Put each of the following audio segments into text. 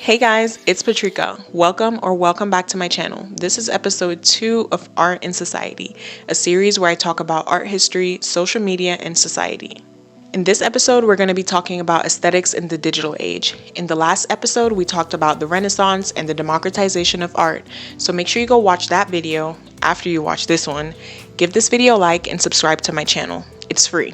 Hey guys, it's Patrika. Welcome back to my channel. This is episode 2 of Art in Society, a series where I talk about art history, social media, and society. In this episode, we're going to be talking about aesthetics in the digital age. In the last episode, we talked about the Renaissance and the democratization of art, so make sure you go watch that video after you watch this one. Give this video a like and subscribe to my channel. It's free.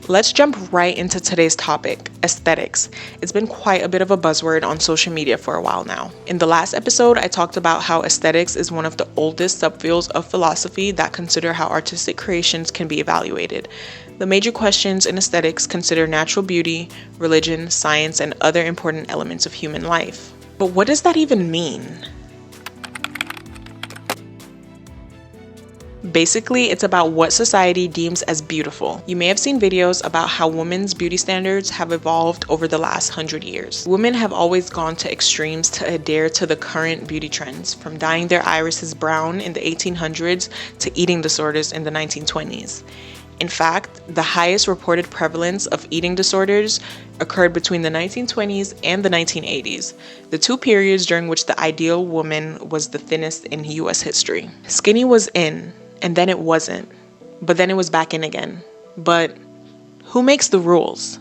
Let's jump right into today's topic, aesthetics. It's been quite a bit of a buzzword on social media for a while now. In the last episode, I talked about how aesthetics is one of the oldest subfields of philosophy that consider how artistic creations can be evaluated. The major questions in aesthetics consider natural beauty, religion, science, and other important elements of human life. But what does that even mean? Basically, it's about what society deems as beautiful. You may have seen videos about how women's beauty standards have evolved over the last 100 years. Women have always gone to extremes to adhere to the current beauty trends, from dyeing their irises brown in the 1800s to eating disorders in the 1920s. In fact, the highest reported prevalence of eating disorders occurred between the 1920s and the 1980s, the two periods during which the ideal woman was the thinnest in US history. Skinny was in, and then it wasn't, but then it was back in again. But who makes the rules?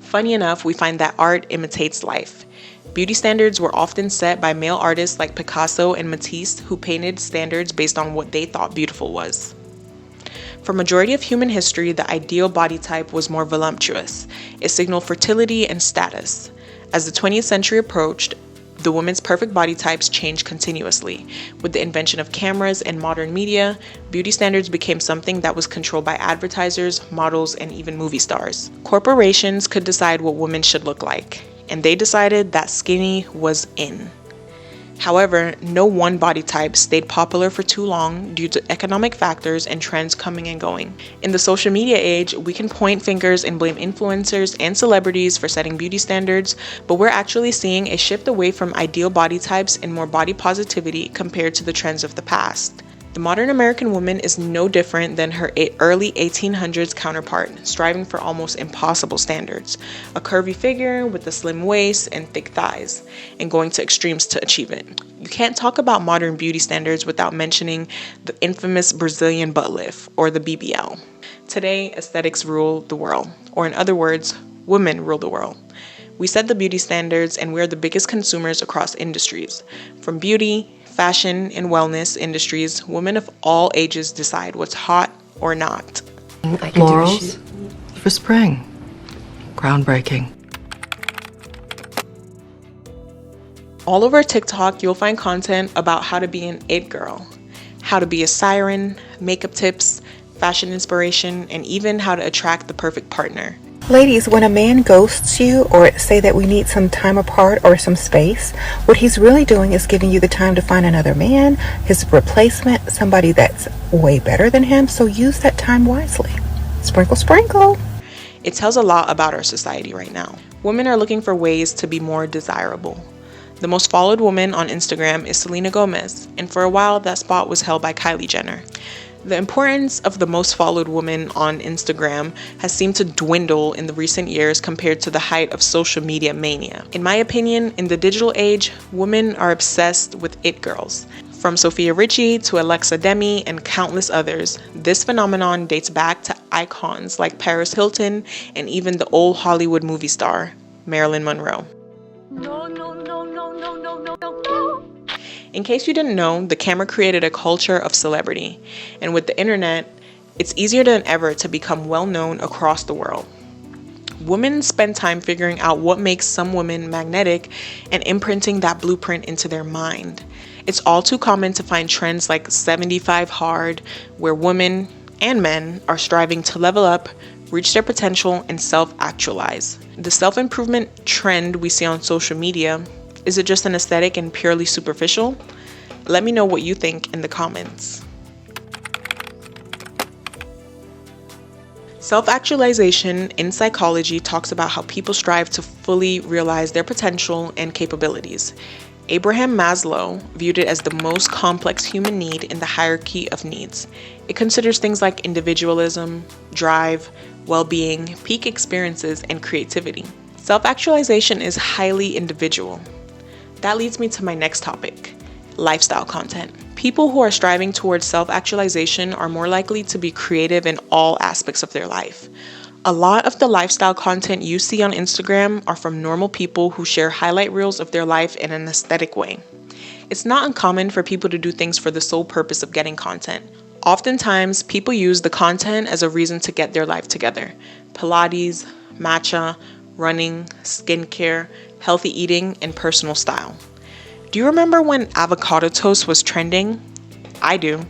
Funny enough, we find that art imitates life. Beauty standards were often set by male artists like Picasso and Matisse, who painted standards based on what they thought beautiful was. For majority of human history, the ideal body type was more voluptuous. It signaled fertility and status. As the 20th century approached, the woman's perfect body types changed continuously. With the invention of cameras and modern media, beauty standards became something that was controlled by advertisers, models, and even movie stars. Corporations could decide what women should look like, and they decided that skinny was in. However, no one body type stayed popular for too long due to economic factors and trends coming and going. In the social media age, we can point fingers and blame influencers and celebrities for setting beauty standards, but we're actually seeing a shift away from ideal body types and more body positivity compared to the trends of the past. The modern American woman is no different than her early 1800s counterpart, striving for almost impossible standards. A curvy figure with a slim waist and thick thighs, and going to extremes to achieve it. You can't talk about modern beauty standards without mentioning the infamous Brazilian butt lift, or the BBL. Today, aesthetics rule the world, or in other words, women rule the world. We set the beauty standards, and we're the biggest consumers across industries. From beauty, fashion, and wellness industries, women of all ages decide what's hot or not. Florals for spring. Groundbreaking. All over TikTok, you'll find content about how to be an it girl, how to be a siren, makeup tips, fashion inspiration, and even how to attract the perfect partner. Ladies, when a man ghosts you or say that we need some time apart or some space, what he's really doing is giving you the time to find another man, his replacement, somebody that's way better than him, so use that time wisely. Sprinkle, sprinkle. It tells a lot about our society right now. Women are looking for ways to be more desirable. The most followed woman on Instagram is Selena Gomez, and for a while that spot was held by Kylie Jenner. The importance of the most followed woman on Instagram has seemed to dwindle in the recent years compared to the height of social media mania. In my opinion, in the digital age, women are obsessed with it girls. From Sofia Richie to Alexa Demi and countless others, this phenomenon dates back to icons like Paris Hilton and even the old Hollywood movie star, Marilyn Monroe. In case you didn't know, the camera created a culture of celebrity, and with the internet, it's easier than ever to become well known across the world. Women spend time figuring out what makes some women magnetic and imprinting that blueprint into their mind. It's all too common to find trends like 75 Hard, where women and men are striving to level up, reach their potential, and self-actualize. The self-improvement trend we see on social media, is it just an aesthetic and purely superficial? Let me know what you think in the comments. Self-actualization in psychology talks about how people strive to fully realize their potential and capabilities. Abraham Maslow viewed it as the most complex human need in the hierarchy of needs. It considers things like individualism, drive, well-being, peak experiences, and creativity. Self-actualization is highly individual. That leads me to my next topic, lifestyle content. People who are striving towards self-actualization are more likely to be creative in all aspects of their life. A lot of the lifestyle content you see on Instagram are from normal people who share highlight reels of their life in an aesthetic way. It's not uncommon for people to do things for the sole purpose of getting content. Oftentimes, people use the content as a reason to get their life together. Pilates, matcha, running, skincare, healthy eating, and personal style. Do you remember when avocado toast was trending? I do.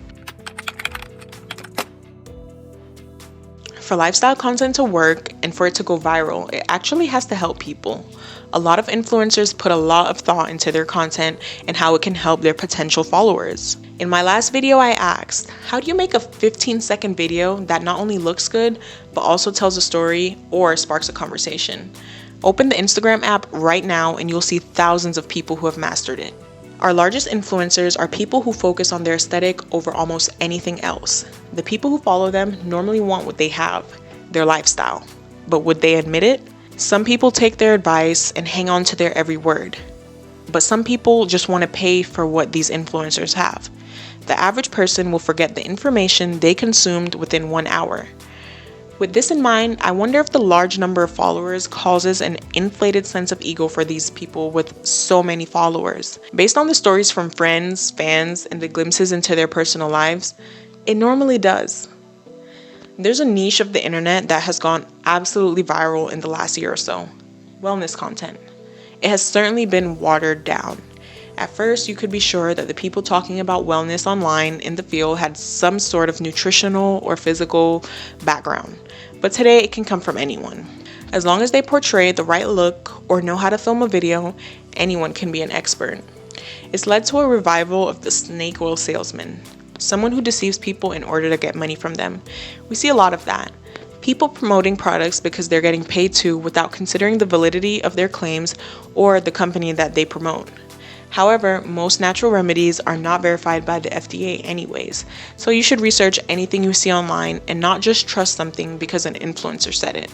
For lifestyle content to work and for it to go viral, it actually has to help people. A lot of influencers put a lot of thought into their content and how it can help their potential followers. In my last video, I asked, how do you make a 15-second video that not only looks good, but also tells a story or sparks a conversation? Open the Instagram app right now and you'll see thousands of people who have mastered it. Our largest influencers are people who focus on their aesthetic over almost anything else. The people who follow them normally want what they have, their lifestyle. But would they admit it? Some people take their advice and hang on to their every word. But some people just want to pay for what these influencers have. The average person will forget the information they consumed within 1 hour. With this in mind, I wonder if the large number of followers causes an inflated sense of ego for these people with so many followers. Based on the stories from friends, fans, and the glimpses into their personal lives, it normally does. There's a niche of the internet that has gone absolutely viral in the last year or so: wellness content. It has certainly been watered down. At first, you could be sure that the people talking about wellness online in the field had some sort of nutritional or physical background. But today, it can come from anyone. As long as they portray the right look or know how to film a video, anyone can be an expert. It's led to a revival of the snake oil salesman, someone who deceives people in order to get money from them. We see a lot of that. People promoting products because they're getting paid to without considering the validity of their claims or the company that they promote. However, most natural remedies are not verified by the FDA anyways, so you should research anything you see online and not just trust something because an influencer said it.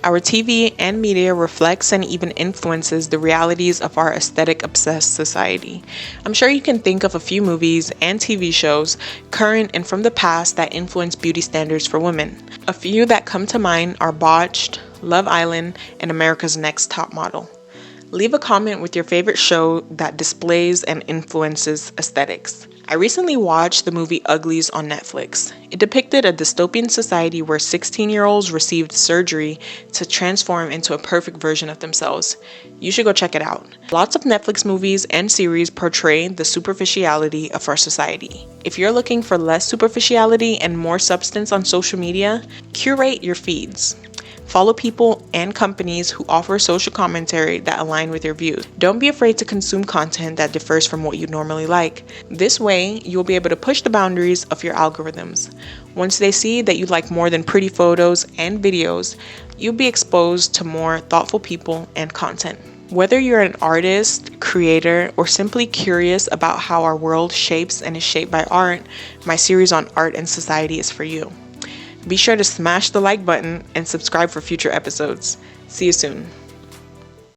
Our TV and media reflects and even influences the realities of our aesthetic-obsessed society. I'm sure you can think of a few movies and TV shows, current and from the past, that influence beauty standards for women. A few that come to mind are Botched, Love Island, and America's Next Top Model. Leave a comment with your favorite show that displays and influences aesthetics. I recently watched the movie Uglies on Netflix. It depicted a dystopian society where 16-year-olds received surgery to transform into a perfect version of themselves. You should go check it out. Lots of Netflix movies and series portray the superficiality of our society. If you're looking for less superficiality and more substance on social media, curate your feeds. Follow people and companies who offer social commentary that align with your views. Don't be afraid to consume content that differs from what you normally like. This way, you'll be able to push the boundaries of your algorithms. Once they see that you like more than pretty photos and videos, you'll be exposed to more thoughtful people and content. Whether you're an artist, creator, or simply curious about how our world shapes and is shaped by art, my series on art and society is for you. Be sure to smash the like button and subscribe for future episodes. See you soon.